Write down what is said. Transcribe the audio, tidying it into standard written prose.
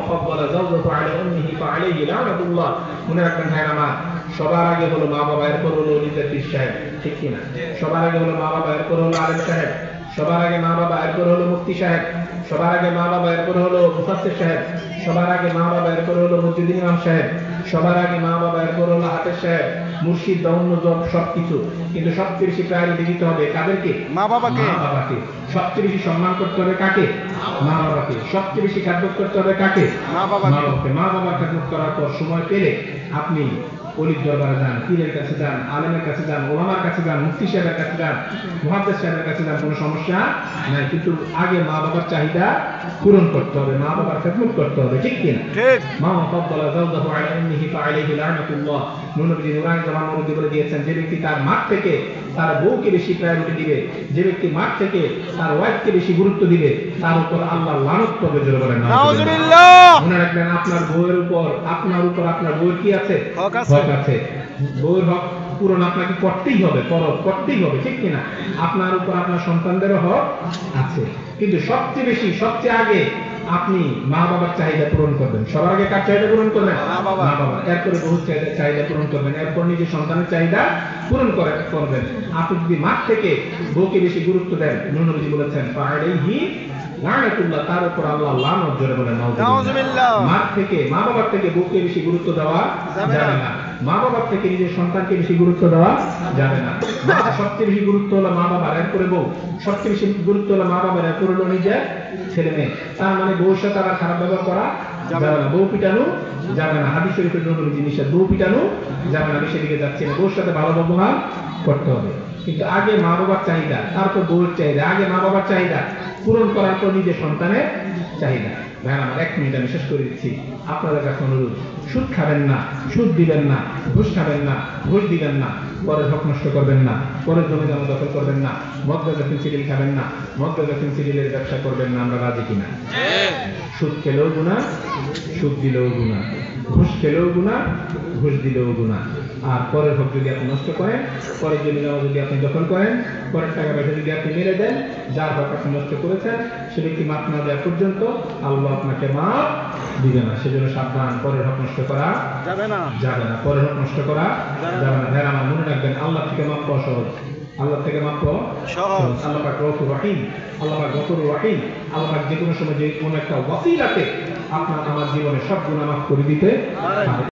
ফাদ্দালা যাওজাতু আলা উম্মিহি ফাআলাইহি লানাতুল্লাহ। মনে রাখবেন ভাইরা আমার, সবার আগে হলো মা বাবা, এরপর হলো নিজের পীর সাহেব, ঠিক কি না? সবার আগে হলো মা বাবা, এরপর হলো আলেম সাহেব, সবার আগে মা বাবা, এরপর হলো মুফতি সাহেব, সবার আগে মা বাবা, এরপর হলো মুফাসসির সাহেব, সবার আগে মা বাবা, এরপর হলো মসজিদ ইমাম সাহেব, সবার আগে মা বাবা, এরপর হলো হাফেজ সাহেব, মুর্শিদ বা অন্য সবকিছু। কিন্তু সবচেয়ে বেশি প্রায়োরিটি দিতে হবে কাদেরকে? মা বাবাকে। মা বাবাকে। সবচেয়ে বেশি সম্মান করতে হবে কাকে? মা বাবাকে। সবচেয়ে বেশি খেদমত করতে হবে কাকে? মা বাবাকে। মা বাবার খেদমত করার পর সময় পেলে আপনি অলির দরবারে যান, পীরের কাছে যান, আলেমের কাছে যান, ওলামার কাছে যান, মুফতি সাহেবের কাছে যান, মুহাদ্দিস সাহেবের কাছে যান, কোনো সমস্যা নাই। কিন্তু আগে মা বাবার চাহিদা পূরণ করতে হবে, মা বাবার খেদমত করতে হবে, ঠিক কিনা? ঠিক। মা ফাদ্দালা যাওজাতু আলা উম্মিহি ফাআলাইহি লানাতুল্লাহ। নবী নুরানি জামানের মধ্যে বলে দিয়েছেন, যে ব্যক্তি তার মা থেকে তার বউকে বেশি প্রায়োরিটি দিবে, যে ব্যক্তি মা থেকে তার ওয়াইফকে বেশি গুরুত্ব দিবে, তার উপর আল্লাহর লানত পড়বে। জোরে বলেন নাউজুবিল্লাহ। মনে রাখবেন, আপনার বউয়ের উপর, আপনার বউয়ের কি আছে? হক আছে। হক আছে। বউয়ের হক পূরণ আপনাকে করতেই হবে, করতেই হবে, ঠিক কিনা? আপনার উপর আপনার সন্তানদেরও হক আছে। কিন্তু সবচেয়ে বেশি, সবচেয়ে আগে আপনি মা বাবার চাহিদা পূরণ করবেন। সবার আগে কার চাহিদা পূরণ করবেন? মা বাবা। এরপরে বহু চাহিদা পূরণ করবেন, এরপর নিজের সন্তানের চাহিদা পূরণ করবেন। আপনি যদি মা থেকে বউকে বেশি গুরুত্ব দেন, নবী বলেছেন ফাআলাইহি লানাতুল্লাহ, তার উপর আল্লাহ লানত। জোরে বলেন নাউজুবিল্লাহ। মা বাবার থেকে বউকে বেশি গুরুত্ব দেওয়া যাবে না। মা বাবার থেকে নিজের সন্তানকে বেশি গুরুত্ব দেওয়া যাবে না। সবচেয়ে বেশি গুরুত্ব হলো মা বাবার, এরপরে বউ। সবচেয়ে বেশি গুরুত্ব হলো মা বাবার, এরপরে হলো নিজের ছেলে মেয়ে। তার মানে বউর সাথে আবার খারাপ ব্যবহার করা যাবে না, বউ পিটানো যাবে না। হাদিস শরীফের নবী নিষেধ, বউ পিটানো যাবে না। আমি সেদিকে যাচ্ছি না, বউর সাথে ভালো ব্যবহার করতে হবে। কিন্তু আগে মা বাবার চাহিদা, তারপর বউয়ের চাহিদা। আগে মা বাবার চাহিদা পূরণ করার পর নিজের সন্তানের চাহিদা। ভাইরা আমার, 1 মিনিট আমি শেষ করে দিচ্ছি। আপনাদের কাছে অনুরোধ, সুদ খাবেন না, সুদ দিবেন না, ঘুষ খাবেন না, ঘুষ দিবেন না, পরের হক নষ্ট করবেন না, পরের জমি জমা দখল করবেন না, মদ গাঁজা ফেন্সিডিল খাবেন না, মদ গাঁজা ফেন্সিডিলের ব্যবসা করবেন না। আমরা রাজি কিনা? সুদ খেলেও গুনাহ, সুদ দিলেও গুনাহ, ঘুষ খেলেও গুনাহ, ঘুষ দিলেও গুনাহ। আর পরের হক যদি আপনি নষ্ট করেন, পরের জমি জমা যদি আপনি দখল করেন, পরের টাকা পয়সা যদি আপনি মেরে দেন, যার হক আপনি নষ্ট করেছেন সে ব্যক্তি মাফ না দেওয়া পর্যন্ত আল্লাহ আপনাকে মাফ দিবে না। সেজন্য সাবধান, পরের হক নষ্ট করা যাবে না, পরের হক নষ্ট করা যাবে না। ভাইরা আমার, মনে রাখবেন, আল্লাহ থেকে মাফ পাওয়া সহজ, আল্লাহ থেকে মাফ পাওয়া সহজ। আল্লাহ পাক গফুর রহিম, আল্লাহ পাক গফুর রহিম। আল্লাহ পাক যে কোনো সময় যে কোনো একটা ওয়াসিলাতে আপনার আমার জীবনে সব গুনাহ মাফ করে দিতে পারে।